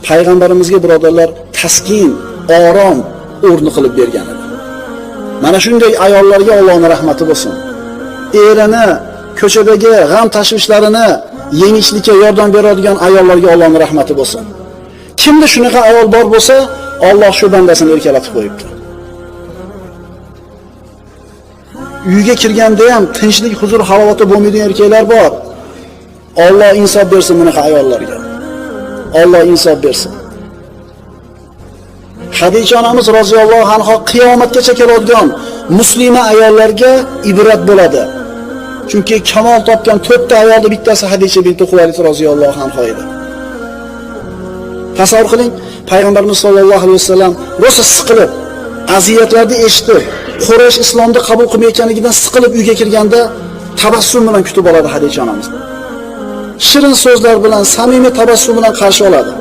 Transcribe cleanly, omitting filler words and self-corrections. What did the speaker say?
payg'ambarimizga birodarlar taskin, orom o'rni qilib bergan edi. Mana shunday ayollarga Allohning rahmati bo'lsin. Erini ko'chadagi g'am tashvishlarini yengishlikka yordam beradigan ayollarga Allohning rahmati bo'lsin. Kimda shunaqa ayol bor bo'lsa, Alloh shu bandasini erkalatib qo'yibdi. Uyga kirganda ham tinchlik, huzur, halovati bo'lmaydigan erkaklar bor. Alloh insof bersin bunaqa ayollarga. Alloh insof bersin. Xadicha onamiz roziyallohu anha qiyomatgacha keladigan muslima ayollarga ibrat bo'ladi. Chunki kamol topgan 4 ta ayolning bittasi Xadicha bint Xuvaylid roziyallohu anha edi. Tasavvur qiling, payg'ambarimiz sollallohu alayhi vasallam rosa siqilib, aziyatlarni eshitib, Quraysh islomni qabul qilmayotganligidan siqilib uyga kirganda tabassum bilan kutib oladi Xadicha onamiz. Shirin so'zlar bilan, samimiy tabassum bilan qarshi oladi.